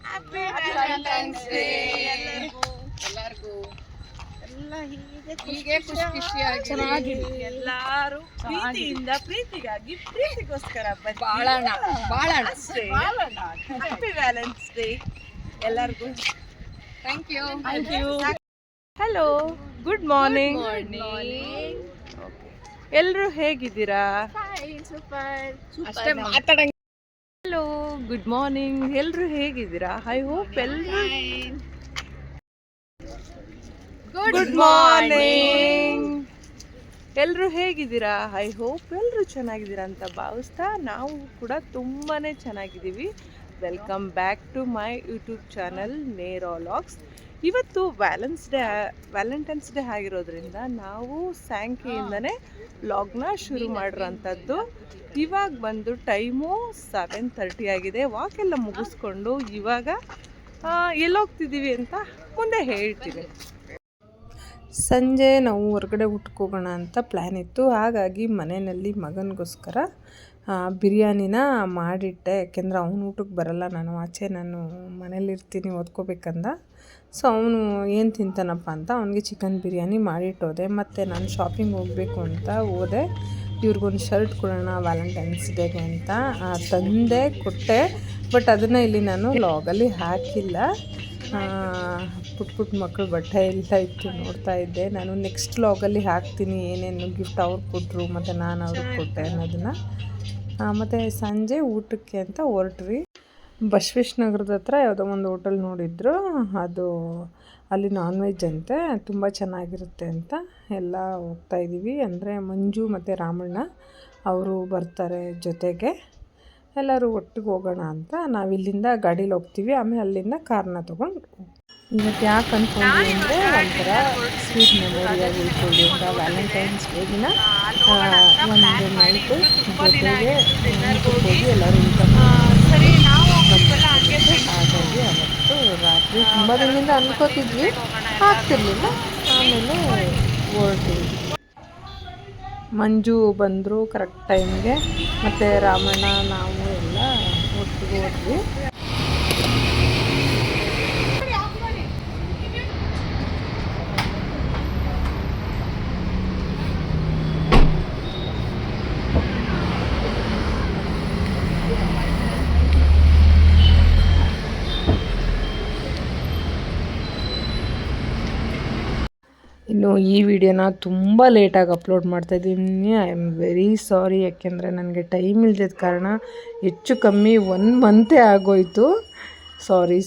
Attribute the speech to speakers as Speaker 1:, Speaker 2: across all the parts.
Speaker 1: Happy Valentine's day ಎಲ್ಲರಿಗೂ. ಎಲ್ಲ ಹೀಗೆ ಖುಷಿ ಖುಷಿಯಾಗಿ ಎಲ್ಲರೂ ಪ್ರೀತಿಯಿಂದ ಪ್ರೀತಿಗಾಗಿ ಪ್ರೀತಿಗೋಸ್ಕರ ಬಾಳೋಣ ಅಷ್ಟೇ. ಹ್ಯಾಪಿ ವ್ಯಾಲೆಂಟೈನ್ಸ್ ಡೇ ಎಲ್ಲರಿಗೂ. Thank you. Hello, good morning. ಎಲ್ಲರೂ ಹೇಗಿದ್ದೀರಾ? Hello, good morning. ಎಲ್ಲರೂ ಹೇಗಿದ್ದೀರಾ? ಐ ಹೋಪ್ ಎಲ್ಲರೂ ಗುಡ್ ಮಾರ್ನಿಂಗ್. ಎಲ್ಲರೂ ಹೇಗಿದ್ದೀರಾ? ಐ ಹೋಪ್ ಎಲ್ಲರೂ ಚೆನ್ನಾಗಿದ್ದೀರಾ ಅಂತ ಭಾವಿಸ್ತಾ ನಾವು ಕೂಡ ತುಂಬಾ ಚೆನ್ನಾಗಿದ್ದೀವಿ. Welcome back to my YouTube channel Nera vlogs. ಇವತ್ತು ವ್ಯಾಲೆಂಟೈನ್ಸ್ ಡೇ ಆಗಿರೋದ್ರಿಂದ ನಾವು ಸಾಯಂಕಾಲದಿಂದನೇ ವ್ಲಾಗ್ನ ಶುರು ಮಾಡಿರೋಂಥದ್ದು. ಇವಾಗ ಬಂದು ಟೈಮು 7:30 ಆಗಿದೆ. ವಾಕೆಲ್ಲ ಮುಗಿಸ್ಕೊಂಡು ಇವಾಗ ಎಲ್ಲೋಗ್ತಿದ್ದೀವಿ ಅಂತ ಮುಂದೆ ಹೇಳ್ತೀವಿ. ಸಂಜೆ ನಾವು ಹೊರಗಡೆ ಊಟಕ್ಕೆ ಹೋಗೋಣ ಅಂತ ಪ್ಲ್ಯಾನ್ ಇತ್ತು. ಹಾಗಾಗಿ ಮನೆಯಲ್ಲಿ ಮಗನಿಗೋಸ್ಕರ ಬಿರಿಯಾನಿನ ಮಾಡಿಟ್ಟೆ. ಯಾಕೆಂದರೆ ಅವನು ಊಟಕ್ಕೆ ಬರಲ್ಲ, ನಾನು ಮನೇಲಿರ್ತೀನಿ ಓದ್ಕೋಬೇಕಂದ. ಸೊ ಅವನು ಏನು ತಿಂತಾನಪ್ಪ ಅಂತ ಅವನಿಗೆ ಚಿಕನ್ ಬಿರಿಯಾನಿ ಮಾಡಿಟ್ಟೋದೆ. ಮತ್ತು ನಾನು ಶಾಪಿಂಗ್ ಹೋಗಬೇಕು ಅಂತ ಹೋದೆ. ಇವ್ರಿಗೊಂದು ಶರ್ಟ್ ಕೊಡೋಣ ವ್ಯಾಲೆಂಟೈನ್ಸ್ ಡೇಗೆ ಅಂತ ತಂದೆ ಕೊಟ್ಟೆ. ಬಟ್ ಅದನ್ನು ಇಲ್ಲಿ ನಾನು ವ್ಲಾಗಲ್ಲಿ ಹಾಕಿಲ್ಲ. ಪುಟ್ಟ ಮಕ್ಕಳು ಬಟ್ಟೆ ಎಲ್ಲ ಇತ್ತು, ನೋಡ್ತಾ ಇದ್ದೆ. ನಾನು ನೆಕ್ಸ್ಟ್ ವ್ಲಾಗಲ್ಲಿ ಹಾಕ್ತೀನಿ ಏನೇನು ಗಿಫ್ಟ್ ಅವ್ರಿಗೆ ಕೊಟ್ಟರು ಮತ್ತು ನಾನು ಅವ್ರಿಗೆ ಕೊಟ್ಟೆ ಅನ್ನೋದನ್ನು. ಮತ್ತು ಸಂಜೆ ಊಟಕ್ಕೆ ಅಂತ ಹೊರಟ್ವಿ. ಬಸವೇಶ್ವರ ನಗರದ ಹತ್ರ ಯಾವುದೋ ಒಂದು ಹೋಟೆಲ್ ನೋಡಿದ್ರು. ಅದು ಅಲ್ಲಿ ನಾನ್ ವೆಜ್ ಅಂತೆ, ತುಂಬ ಚೆನ್ನಾಗಿರುತ್ತೆ ಅಂತ ಎಲ್ಲ ಹೋಗ್ತಾಯಿದ್ದೀವಿ. ಅಂದರೆ ಮಂಜು ಮತ್ತು ರಾಮಣ್ಣ ಅವರು ಬರ್ತಾರೆ ಜೊತೆಗೆ. ಎಲ್ಲರೂ ಒಟ್ಟಿಗೆ ಹೋಗೋಣ ಅಂತ ನಾವಿಲ್ಲಿಂದ ಗಾಡೀಲಿ ಹೋಗ್ತೀವಿ. ಆಮೇಲೆ ಅಲ್ಲಿಂದ ಕಾರ್ನ ತೊಗೊಂಡು ಇವತ್ತು ಯಾಕೆ ಅಂದ್ಕೊಂಡ್ವಿ ಅಂದರೆ ಒಂಥರ ಸ್ವೀಟ್ ಮೆಮೊರಿಯಾಗಿ ಉಳ್ಕೊಳ್ಳಿ ಅಂತ ವ್ಯಾಲೆಂಟೈನ್ಸ್ ಡೇ ದಿನ ಒಂದು ನೈಟು ಜೊತೆಗೆ ಹೋಗಿ ಎಲ್ಲರೂ ಊಟ ಹಾಗಾಗಿ ಅವತ್ತು ರಾತ್ರಿ ತುಂಬ ದಿನದಿಂದ ಅನ್ಕೋತಿದ್ವಿ, ಆಗ್ತಿರ್ಲಿಲ್ಲ. ಆಮೇಲೆ ಹೊರಟಿದ್ವಿ. ಮಂಜು ಬಂದರು ಕರೆಕ್ಟ್ ಟೈಮ್ಗೆ. ಮತ್ತು ರಾಮಣ್ಣ ನಾವು ಎಲ್ಲ ಒಟ್ಟಿಗೆ ಹೋದ್ವಿ. ಇನ್ನು ಈ ವಿಡಿಯೋನ ತುಂಬ ಲೇಟಾಗಿ ಅಪ್ಲೋಡ್ ಮಾಡ್ತಾಯಿದ್ದೀನಿ. I am very sorry. ಯಾಕೆಂದರೆ ನನಗೆ ಟೈಮ್ ಇಲ್ದಿದ್ದ ಕಾರಣ ಹೆಚ್ಚು ಕಮ್ಮಿ 1 ಮಂತೇ ಆಗೋಯಿತು. ಸಾರಿ.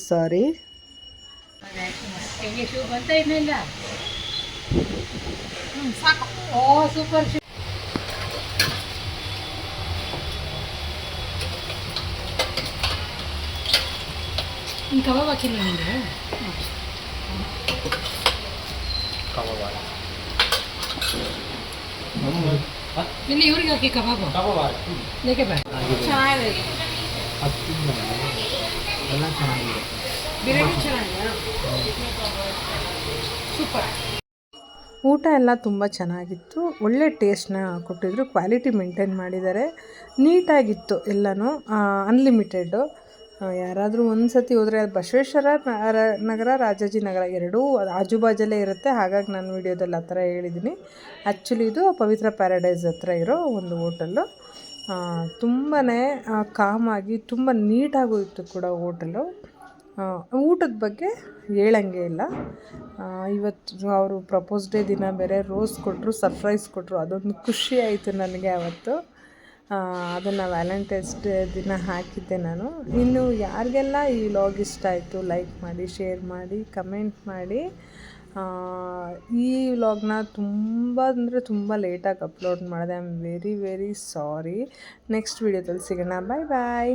Speaker 1: ಕಬಾಬ್ ಹಾಕಿಲ್ಲ ನಿಮಗೆ? ಇಲ್ಲಿ ಇವ್ರಿಗೆ ಹಾಕಿ ಕಬಾಬು ಲೇಕೆ ಬಾ. ಚೆನ್ನಾಗಿದೆ, ಎಲ್ಲ ಚೆನ್ನಾಗಿದೆ. ಬಿರಿಯಾನಿ ಚೆನ್ನಾಗಿದೆ, ಸೂಪರ್. ಊಟ ಎಲ್ಲ ತುಂಬ ಚೆನ್ನಾಗಿತ್ತು. ಒಳ್ಳೆ ಟೇಸ್ಟ್ನ ಕೊಟ್ಟಿದ್ರು. ಕ್ವಾಲಿಟಿ ಮೇಂಟೈನ್ ಮಾಡಿದ್ದಾರೆ. ನೀಟಾಗಿತ್ತು ಎಲ್ಲನೂ. ಅನ್ಲಿಮಿಟೆಡ್ಡು. ಯಾರಾದರೂ ಒಂದು ಸತಿ ಹೋದರೆ ಬಸವೇಶ್ವರ ನಗರ, ರಾಜಾಜಿನಗರ ಎರಡೂ ಆಜುಬಾಜಲ್ಲೇ ಇರುತ್ತೆ. ಹಾಗಾಗಿ ನಾನು ವೀಡಿಯೋದಲ್ಲಿ ಆ ಥರ ಹೇಳಿದ್ದೀನಿ. ಆ್ಯಕ್ಚುಲಿ ಇದು ಪವಿತ್ರ ಪ್ಯಾರಡೈಸ್ ಹತ್ರ ಇರೋ ಒಂದು ಹೋಟೆಲ್ಲು. ತುಂಬಾ ಕಾಮಾಗಿ ತುಂಬ ನೀಟಾಗೂ ಇತ್ತು ಕೂಡ ಹೋಟೆಲು. ಊಟದ ಬಗ್ಗೆ ಹೇಳಂಗೆ ಇಲ್ಲ. ಇವತ್ತು ಅವರು ಪ್ರಪೋಸ್ ಡೇ ದಿನ ಬೇರೆ ರೋಸ್ ಕೊಟ್ಟರು, ಸರ್ಪ್ರೈಸ್ ಕೊಟ್ಟರು. ಅದೊಂದು ಖುಷಿ ಆಯಿತು ನನಗೆ ಅವತ್ತು. ಅದನ್ನು ವ್ಯಾಲೆಂಟೈನ್ಸ್ ಡೇ ದಿನ ಹಾಕಿದ್ದೆ ನಾನು. ಇನ್ನು ಯಾರಿಗೆಲ್ಲ ಈ ವ್ಲಾಗ್ ಇಷ್ಟ ಆಯಿತು ಲೈಕ್ ಮಾಡಿ, ಶೇರ್ ಮಾಡಿ, ಕಮೆಂಟ್ ಮಾಡಿ. ಈ ವ್ಲಾಗ್ನ ತುಂಬ ಲೇಟಾಗಿ ಅಪ್ಲೋಡ್ ಮಾಡಿದೆ. I am very sorry. Next ವೀಡಿಯೋದಲ್ಲಿ ಸಿಗೋಣ. ಬಾಯ್.